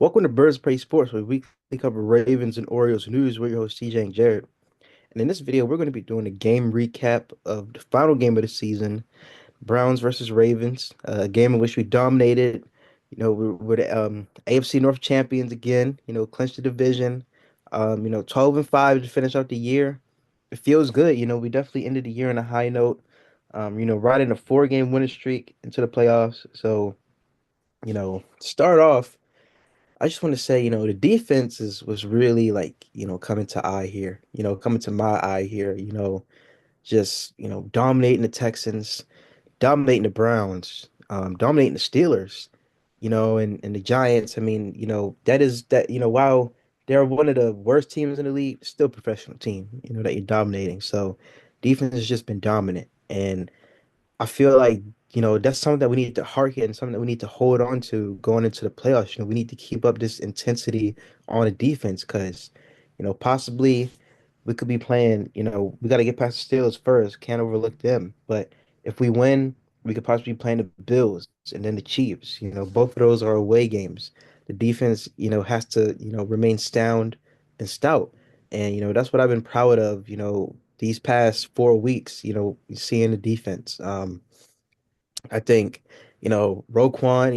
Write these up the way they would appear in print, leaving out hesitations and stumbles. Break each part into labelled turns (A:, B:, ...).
A: Welcome to Birds Play Sports, where we weekly cover Ravens and Orioles news. We're your hosts, TJ and Jared. And in this video, we're going to be doing a game recap of the final game of the season, Browns versus Ravens, a game in which we dominated. We're the AFC North champions again. Clinched the division. 12-5 to finish out the year. It feels good. We definitely ended the year on a high note. Riding a four-game winning streak into the playoffs. So, start off. I just want to say, the defense was really like, coming to eye here, coming to my eye here, just, dominating the Texans, dominating the Browns, dominating the Steelers, and the Giants. I mean, that is that, while they're one of the worst teams in the league, still a professional team, that you're dominating. So defense has just been dominant. And I feel like, that's something that we need to harken and something that we need to hold on to going into the playoffs. We need to keep up this intensity on the defense because, possibly we could be playing, we got to get past the Steelers first. Can't overlook them. But if we win, we could possibly be playing the Bills and then the Chiefs. Both of those are away games. The defense, has to, remain sound and stout. And, that's what I've been proud of, these past 4 weeks, seeing the defense. I think, Roquan,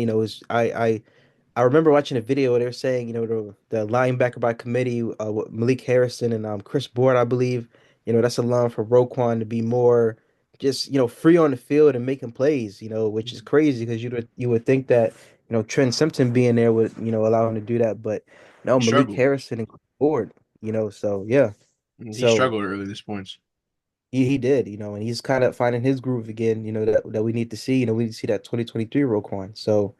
A: I remember watching a video where they were saying, the linebacker by committee, with Malik Harrison and Chris Board, I believe, that's a line for Roquan to be more just, free on the field and making plays, which is crazy because you would think that, Trent Simpson being there would, allow him to do that, but no,
B: He
A: Malik
B: struggled.
A: Harrison and Chris Board, so yeah.
B: He
A: So
B: struggled early this points.
A: he did, and he's kind of finding his groove again, that we need to see. We need to see that 2023 Roquan. So,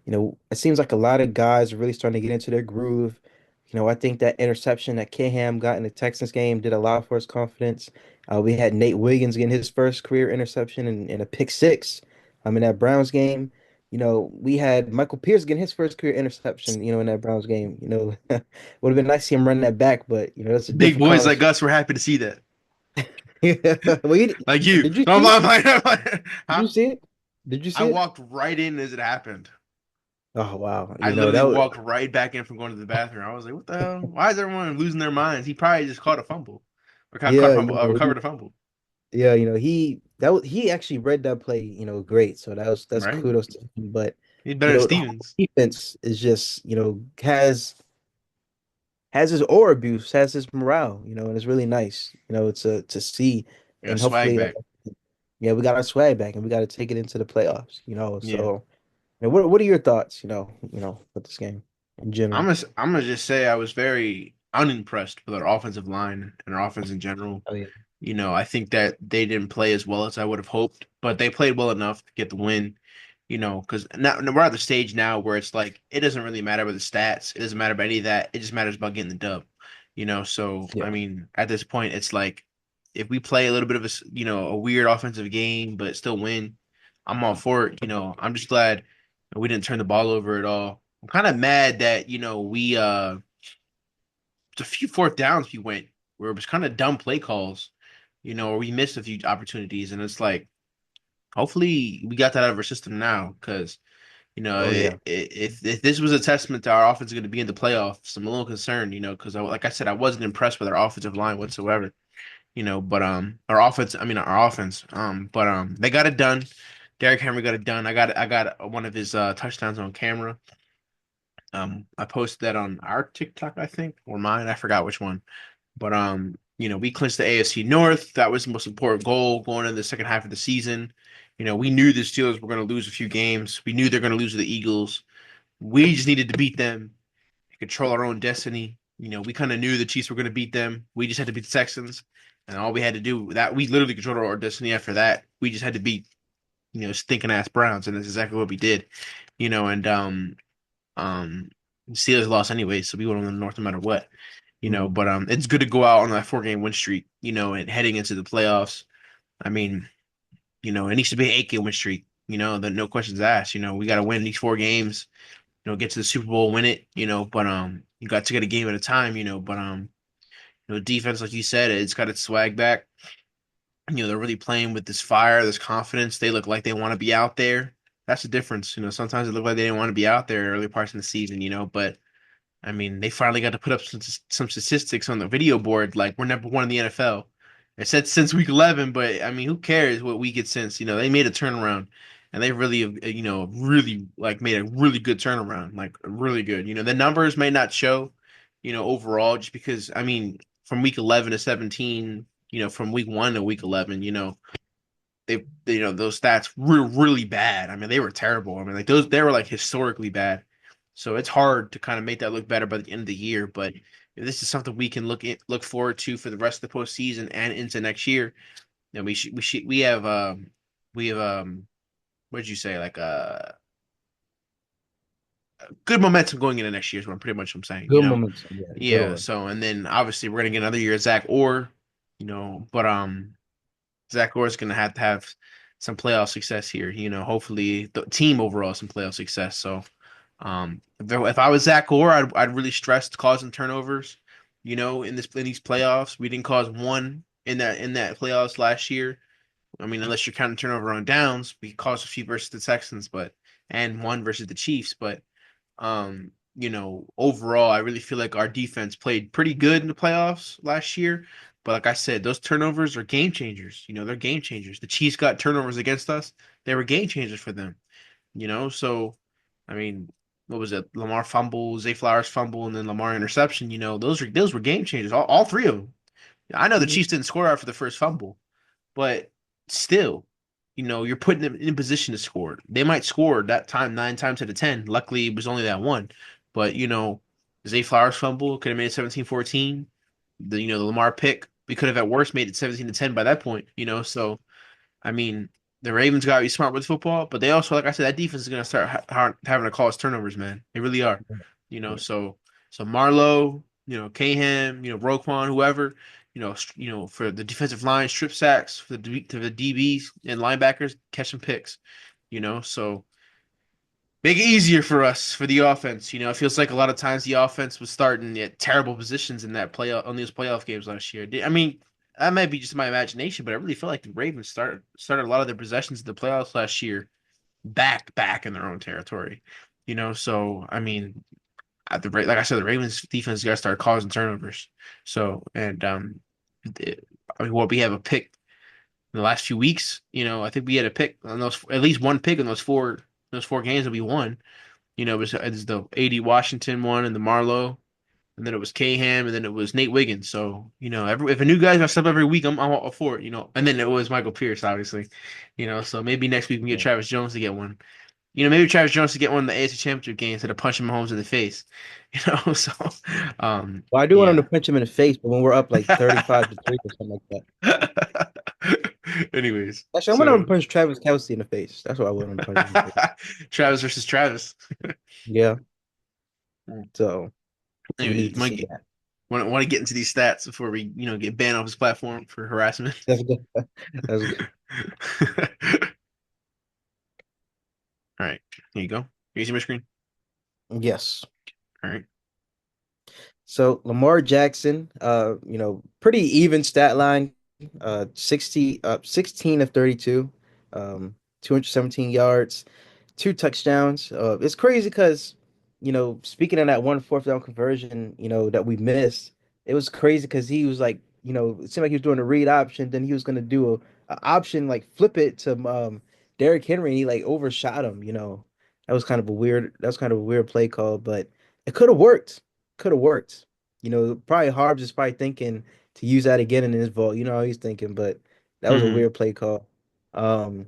A: it seems like a lot of guys are really starting to get into their groove. I think that interception that Caham got in the Texans game did a lot for his confidence. We had Nate Wiggins getting his first career interception and a pick six. In that Browns game. We had Michael Pierce getting his first career interception, in that Browns game. Would have been nice to see him run that back, but that's a
B: Big
A: different
B: boys like
A: conversation.
B: us were happy to see that.
A: Yeah. Well,
B: Like you.
A: did you
B: No,
A: see it?
B: I'm like,
A: Did
B: huh?
A: you see it? Did you
B: I
A: see it?
B: walked right in as it happened.
A: Oh wow.
B: I
A: That
B: literally
A: was
B: walked right back in from going to the bathroom. I was like, what the hell? Why is everyone losing their minds? He probably just caught a fumble. Or caught a
A: yeah,
B: fumble, recovered a fumble.
A: yeah, he actually read that play, great. So that's
B: Right?
A: kudos to him. But
B: He's better than
A: the whole
B: Stevens.
A: defense is just, has his aura boost, has his morale, and it's really nice, to see.
B: Yeah,
A: And
B: swag
A: hopefully,
B: back.
A: yeah, we got our swag back and we got to take it into the playoffs,
B: Yeah.
A: so what are your thoughts, with this game in general?
B: I'm gonna just say I was very unimpressed with our offensive line and our offense in general.
A: Oh yeah.
B: I think that they didn't play as well as I would have hoped, but they played well enough to get the win. Because now we're at the stage now where it's like it doesn't really matter about the stats. It doesn't matter about any of that. It just matters about getting the dub. So
A: Yeah.
B: I mean, at this point, it's like if we play a little bit of a weird offensive game but still win, I'm all for it. I'm just glad we didn't turn the ball over at all. I'm kind of mad that we a few fourth downs we went where it was kind of dumb play calls, or we missed a few opportunities, and it's like hopefully we got that out of our system now because
A: Oh yeah.
B: if this was a testament to our offense going to be in the playoffs, I'm a little concerned, because like I said, I wasn't impressed with our offensive line whatsoever, but our offense, I mean our offense, but they got it done. Derrick Henry got it done. I got one of his touchdowns on camera. I posted that on our TikTok, I think, or mine. I forgot which one. But we clinched the AFC North. That was the most important goal going into the second half of the season. We knew the Steelers were going to lose a few games. We knew they're going to lose to the Eagles. We just needed to beat them and control our own destiny. We kind of knew the Chiefs were going to beat them. We just had to beat the Texans, and all we had to do that we literally controlled our destiny. After that, we just had to beat stinking ass Browns, and that's exactly what we did. And um, Steelers lost anyway, so we went on the North no matter what.
A: Mhm.
B: But it's good to go out on that 4 game win streak, and heading into the playoffs. I mean, it needs to be an 8 game win streak, that no questions asked. We got to win these 4 games, get to the Super Bowl, win it, but you got to get a game at a time, but defense, like you said, it's got its swag back. They're really playing with this fire, this confidence. They look like they want to be out there. That's the difference. Sometimes it looked like they didn't want to be out there early parts in the season, but I mean, they finally got to put up some statistics on the video board. Like we're number one in the NFL. It said since week 11, but I mean, who cares what week it's since? You know, they made a turnaround, and they really, really like made a really good turnaround, like really good. You know, the numbers may not show, overall, just because I mean, from week 11 to 17, from week 1 to week 11, those stats were really bad. I mean, they were terrible. I mean, like they were like historically bad. So it's hard to kind of make that look better by the end of the year. But if this is something we can look forward to for the rest of the postseason and into next year, then we have what did you say, like good momentum going into next year is what I'm saying.
A: Good moments. Yeah, good
B: Yeah.
A: order.
B: So and then obviously we're gonna get another year of Zach Orr, but Zach Orr's going to have some playoff success here. Hopefully the team overall some playoff success. So, if I was Zach Orr, I'd really stress causing turnovers. In these playoffs, we didn't cause one in that playoffs last year. I mean, unless you're counting turnover on downs, we caused a few versus the Texans, and one versus the Chiefs. But overall, I really feel like our defense played pretty good in the playoffs last year. But like I said, those turnovers are game changers. They're game changers. The Chiefs got turnovers against us. They were game changers for them. So I mean, what was it? Lamar fumble, Zay Flowers fumble, and then Lamar interception. Those were game changers. All three of them. I know the
A: Mhm.
B: Chiefs didn't score after the first fumble, but still, you're putting them in position to score. They might score that time 9 times out of 10. Luckily, it was only that one. But, Zay Flowers fumble could have made it 17-14. The Lamar pick, we could have at worst made it 17-10 by that point. So, I mean, the Ravens got to be smart with football, but they also, like I said, that defense is going to start having to cause turnovers, man. They really are.
A: Yeah.
B: So Marlowe, Cahan, Roquan, whoever, for the defensive line, strip sacks for the DBs and linebackers, catching picks. So make it easier for us for the offense. It feels like a lot of times the offense was starting at terrible positions in that playoff on these playoff games last year. I mean, that might be just my imagination, but I really feel like the Ravens started a lot of their possessions in the playoffs last year back in their own territory. So I mean, like I said, the Ravens defense got to start causing turnovers. So and I mean, what we have a pick in the last few weeks. I think we had a pick on those, at least one pick in those four games that we won. It was the AD Washington one and the Marlowe, and then it was Cahan, and then it was Nate Wiggins. So if a new guy's gonna step up every week, I'm all for it. And then it was Michael Pierce, obviously. So maybe next week we can get
A: Yeah.
B: Travis Jones to get one. Maybe Travis Jones to get one of the AFC Championship games instead of punching Mahomes in the face. So
A: Well, I do want him to
B: yeah.
A: punch him in the face, but when we're up like 35-3 or something like that.
B: Anyways,
A: Actually, I want him to
B: so
A: punch Travis Kelce in the face. That's what I want him to punch him in the face.
B: Travis versus Travis.
A: Yeah. So we
B: Anyways,
A: need to see that.
B: want to get into these stats before we get banned off his platform for harassment.
A: That's good. That's good.
B: All right, here you go. You see my screen?
A: Yes.
B: All right.
A: So Lamar Jackson, pretty even stat line, 16 of 32, 217 yards, two touchdowns. It's crazy because, speaking of that one fourth down conversion, that we missed, it was crazy because he was like, it seemed like he was doing a read option, then he was gonna do a option like flip it to Derrick Henry, and he like overshot him. That was kind of a weird play call, but it could have worked. Could have worked. Probably Harbs is probably thinking to use that again in his vault. You know how he's thinking, but that was a
B: Mm-hmm.
A: weird play call. Um,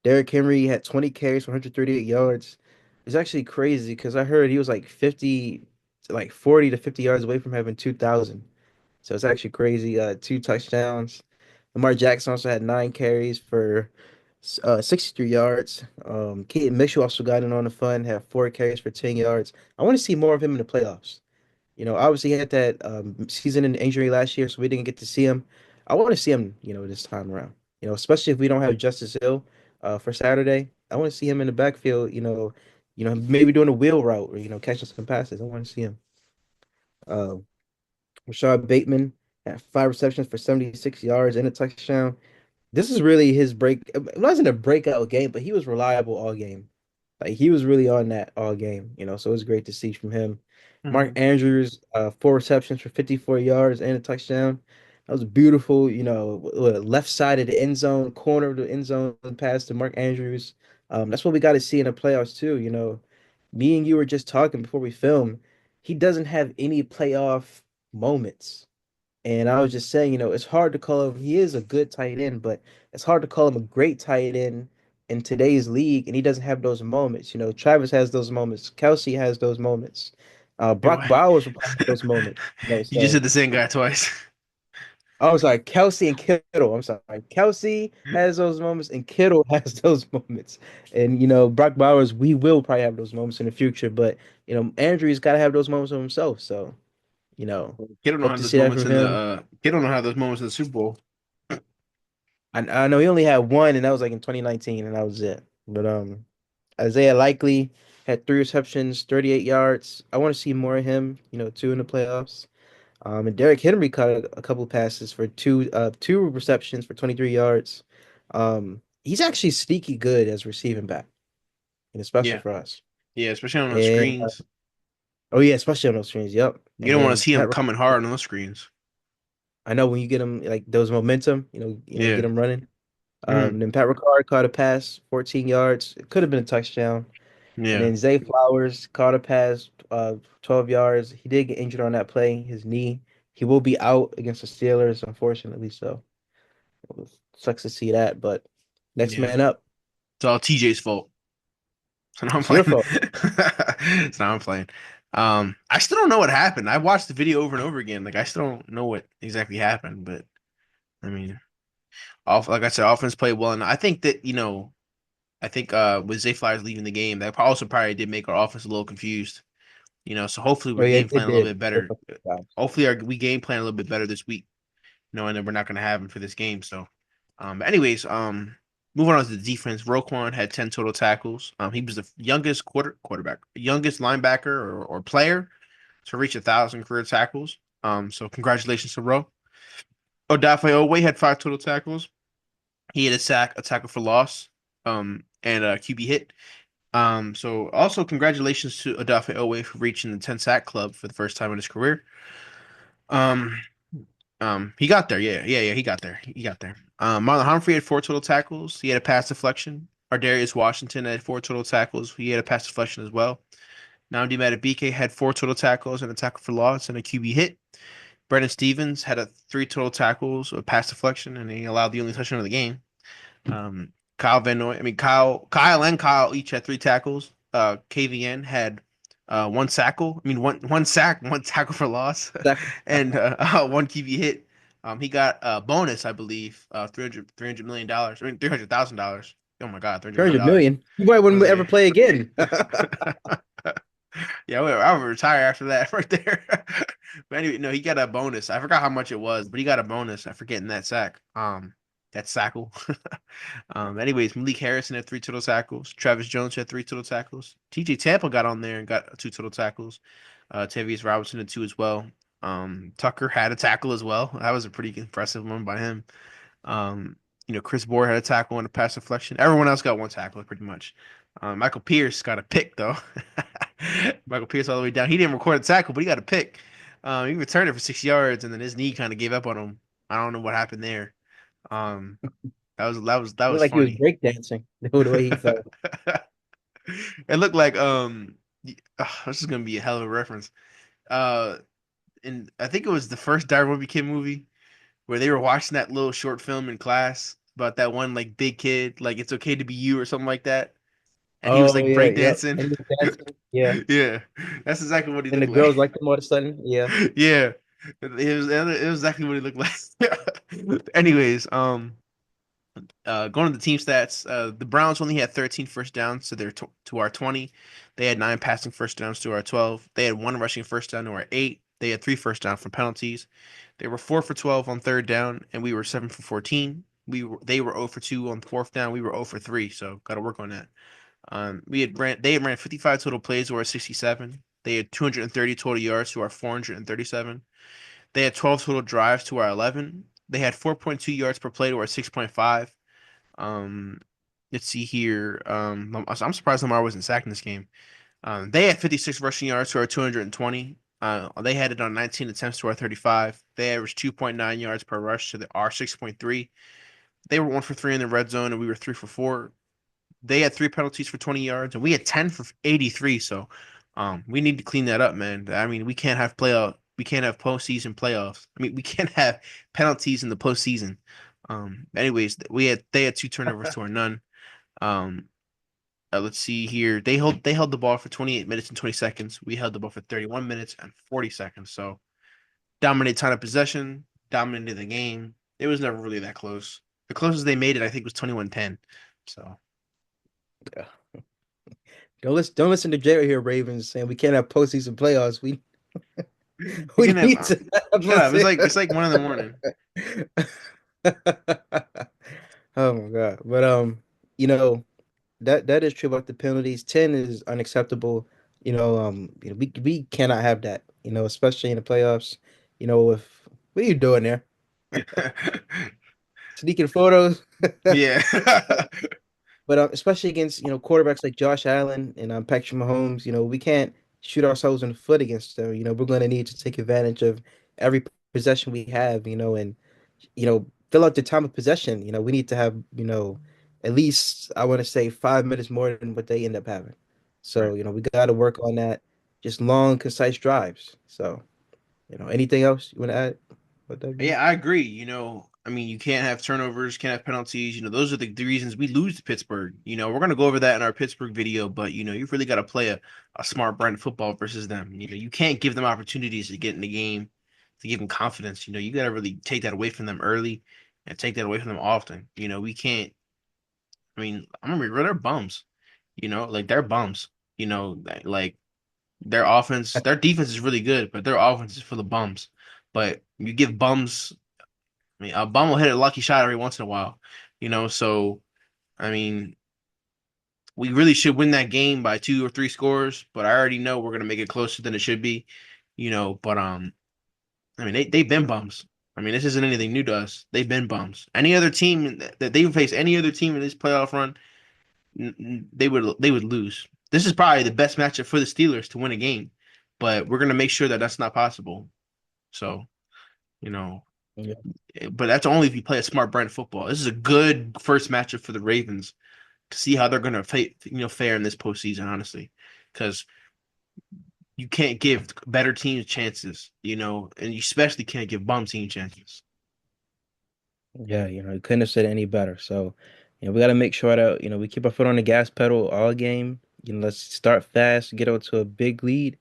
A: Derrick Henry had 20 carries for 138 yards. It's actually crazy because I heard he was like 50, like 40 to 50 yards away from having 2,000. So it's actually crazy. Two touchdowns. Lamar Jackson also had 9 carries for 63 yards. Keaton Mitchell also got in on the fun, had 4 carries for 10 yards. I want to see more of him in the playoffs. Obviously he had that season in injury last year, so we didn't get to see him. I want to see him, this time around. Especially if we don't have Justice Hill for Saturday. I want to see him in the backfield, maybe doing a wheel route or, catching some passes. I want to see him. Uh, Rashad Bateman had 5 receptions for 76 yards and a touchdown. This is really his break. It wasn't a breakout game, but he was reliable all game. Like he was really on that all game, so it was great to see from him. Mark
B: Hmm.
A: Andrews, 4 receptions for 54 yards and a touchdown. That was a beautiful, left side of the end zone, corner of the end zone pass to Mark Andrews. That's what we got to see in the playoffs too. Me and you were just talking before we film. He doesn't have any playoff moments. And I was just saying, it's hard to call him. He is a good tight end, but it's hard to call him a great tight end in today's league. And he doesn't have those moments. Travis has those moments. Kelsey has those moments.
B: Yo,
A: Brock Bowers will probably have those moments.
B: you just
A: So
B: hit the same guy twice.
A: I was like, Kelsey and Kittle. I'm sorry. Kelsey has those moments, and Kittle has those moments. And Brock Bowers, we will probably have those moments in the future. But Andrew's got to have those moments of himself. So you know,
B: Kid don't know
A: hope
B: how
A: to
B: those
A: see that
B: moments
A: from
B: in the
A: him.
B: Kid don't know how those moments in the Super Bowl.
A: I know he only had one, and that was like in 2019, and that was it. But Isaiah Likely had 3 receptions, 38 yards. I want to see more of him, too in the playoffs. And Derrick Henry caught a couple passes for two receptions for 23 yards. He's actually sneaky good as receiving back, and especially
B: Yeah,
A: for us.
B: yeah, especially on those
A: And
B: screens.
A: oh yeah, especially on those screens. Yep.
B: You
A: And
B: don't want to
A: then
B: see him
A: Pat,
B: coming hard on those screens.
A: I know when you get him like those momentum, get
B: Yeah.
A: him running.
B: Hmm.
A: Then Pat Ricard caught a pass, 14 yards. It could have been a touchdown. And
B: Yeah.
A: then Zay Flowers caught a pass, 12 yards. He did get injured on that play, his knee. He will be out against the Steelers, unfortunately. So it sucks to see that. But next
B: Yeah.
A: man up.
B: It's all TJ's fault. So now I'm
A: It's your
B: playing.
A: fault.
B: So now I'm playing. I still don't know what happened. I watched the video over and over again. Like I still don't know what exactly happened, but I mean, off like I said, offense played well, and I think that I think with Zay Flowers leaving the game, that also probably did make our offense a little confused. So hopefully
A: Oh
B: we're
A: yeah,
B: game
A: it
B: planning a little
A: did.
B: bit better. Hopefully we game plan a little bit better this week, knowing that we're not going to have him for this game. So, but anyways, moving on to the defense, Roquan had 10 total tackles. He was the youngest quarterback, youngest linebacker or player to reach 1,000 career tackles. So congratulations to Ro. Odafe Oweh had 5 total tackles. He had a sack, a tackle for loss, and a QB hit. So also congratulations to Odafe Oweh for reaching the 10 sack club for the first time in his career. Um, he got there. Yeah. He got there. He got there. Marlon Humphrey had 4 total tackles. He had a pass deflection. Ardarius Washington had 4 total tackles. He had a pass deflection as well. Nnamdi Madubuike had 4 total tackles and a tackle for loss and a QB hit. Brennan Stevens had 3 total tackles, a pass deflection, and he allowed the only touchdown of the game. Um, Kyle Van Noy, I mean Kyle and Kyle each had 3 tackles. KVN had 1 sackle. I mean one sack, 1 tackle for loss,
A: Zach,
B: and one QB hit. He got a bonus, I believe, $300 million. I mean $300,000. Oh my God, $300 million
A: 300
B: dollars.
A: million. You probably
B: I
A: wouldn't
B: was
A: ever
B: like,
A: play again.
B: yeah, I would retire after that right there. But anyway, no, he got a bonus. I forgot how much it was, but he got a bonus. I forget in that sack. That sackle. Anyways, Malik Harrison had 3 total tackles. Travis Jones had 3 total tackles. TJ Tampa got on there and got 2 total tackles. Tavius Robinson had 2 as well. Tucker had a tackle as well. That was a pretty impressive one by him. Um, Chris Bohr had a tackle and a pass deflection. Everyone else got 1 tackle pretty much. Michael Pierce got a pick though. Michael Pierce all the way down. He didn't record a tackle, but he got a pick. He returned it for 6 yards, and then his knee kind of gave up on him. I don't know what happened there. Um, that
A: Looked
B: was
A: like he was
B: funny.
A: breakdancing the way he felt.
B: It looked like this is gonna be a hell of a reference. Uh, and I think it was the first Darwin Kid movie where they were watching that little short film in class about that one like big kid, like it's okay to be you or something like that, and he was
A: Oh
B: like
A: yeah, yep.
B: breakdancing.
A: And he was dancing. Yeah.
B: Yeah, that's exactly what he
A: And the
B: looked like.
A: girls liked him all of a sudden. Yeah.
B: Yeah, it was exactly what he looked like. Anyways, going to the team stats, the Browns only had 13 first downs to our 20. They had 9 passing first downs to our 12. They had 1 rushing first down to our 8. They had 3 first down from penalties. They were 4 for 12 on third down, and we were 7 for 14. They were 0 for 2 on fourth down. We were 0 for 3, so got to work on that. They had ran 55 total plays to our 67. They had 230 total yards to our 437. They had 12 total drives to our 11. They had 4.2 yards per play to our 6.5. Um, let's see here. I'm surprised Lamar wasn't sacked in this game. They had 56 rushing yards to our 220. They had it on 19 attempts to our 35. They averaged 2.9 yards per rush to our 6.3. They were 1 for 3 in the red zone, and we were 3 for 4. They had 3 penalties for 20 yards, and we had 10 for 83. So, we need to clean that up, man. I mean, we can't have postseason playoffs. I mean, we can't have penalties in the postseason. Anyways, they had 2 turnovers to our none. Um, let's see here. They held the ball for 28 minutes and 20 seconds. We held the ball for 31 minutes and 40 seconds. So dominate time of possession, dominated the game. It was never really that close. The closest they made it, I think, was 21-10. So
A: Yeah. Don't listen to Jerry here, Ravens saying we can't have postseason playoffs. We
B: we
A: we
B: can have
A: need to have
B: shut up.
A: this.
B: It's like 1 in the morning.
A: Oh my God. But you know, that is true about the penalties. 10 is unacceptable. We cannot have that, especially in the playoffs. If what are you doing there? Sneaking photos.
B: Yeah.
A: But especially against quarterbacks like Josh Allen and Patrick Mahomes, we can't shoot ourselves in the foot against them. We're going to need to take advantage of every possession we have, and fill out the time of possession. We need to have at least I want to say 5 minutes more than what they end up having.
B: Right.
A: So we got to work on that. Just long, concise drives. So anything else you want to add? What that be?
B: Yeah, I agree. I mean, you can't have turnovers, can't have penalties. Those are the reasons we lose to Pittsburgh. We're going to go over that in our Pittsburgh video, but, you've really got to play a smart brand of football versus them. You can't give them opportunities to get in the game, to give them confidence. You got to really take that away from them early and take that away from them often. We can't, I mean, I'm going to be real, they're bums. Like they're bums. Like their defense is really good, but their offense is full of bums. But you give bums I mean, a bum will hit a lucky shot every once in a while, So I mean, we really should win that game by 2 or 3 scores, but I already know we're gonna make it closer than it should be, But I mean, they've been bums. I mean, this isn't anything new to us. They've been bums. Any other team that they face, any other team in this playoff run, they would lose. This is probably the best matchup for the Steelers to win a game, but we're gonna make sure that that's not possible. So, you know.
A: Yeah,
B: But that's only if you play a smart brand of football. This is a good first matchup for the Ravens to see how they're going to fare in this postseason, honestly, because you can't give better teams chances, and you especially can't give bum team chances.
A: yeah, you couldn't have said it any better. So, we got to make sure that we keep our foot on the gas pedal all game. Let's start fast, get out to a big lead,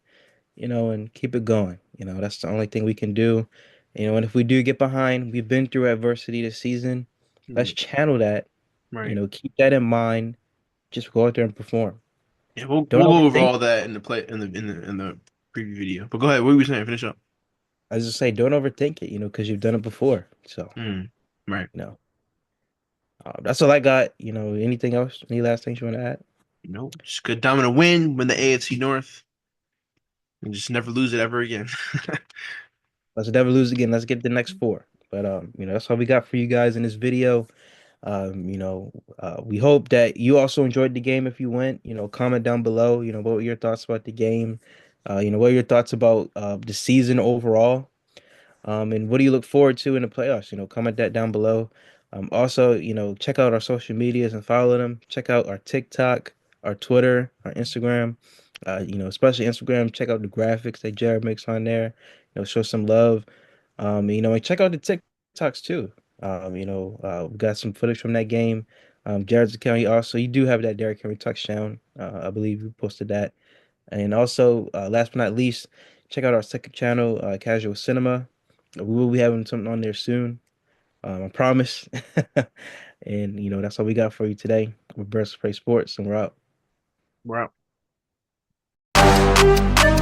A: and keep it going. That's the only thing we can do. And if we do get behind, we've been through adversity this season. Let's
B: Mm,
A: channel that,
B: right.
A: keep that in mind. Just go out there and perform.
B: Yeah, we'll
A: Don't
B: we'll go over
A: overthink.
B: all that in the play in the preview video. But go ahead. What were you saying? Finish up.
A: I just say, don't overthink it, because you've done it before. So,
B: Right.
A: you know, that's all I got. Anything else? Any last things you want to add?
B: Just good dominant win the AFC North and just never lose it ever again.
A: Let's never lose again. Let's get the next four. But that's all we got for you guys in this video. We hope that you also enjoyed the game if you went. Comment down below, what were your thoughts about the game? What are your thoughts about the season overall? And what do you look forward to in the playoffs? Comment that down below. Also, check out our social medias and follow them. Check out our TikTok, our Twitter, our Instagram. Especially Instagram. Check out the graphics that Jared makes on there. Show some love. And check out the TikToks too. We got some footage from that game. Jared's account. Also, you do have that Derrick Henry touchdown. I believe you posted that. And also, last but not least, check out our second channel, Casual Cinema. We will be having something on there soon. I promise. And that's all we got for you today. We're Birds Play Sports, and we're out.
B: We're out.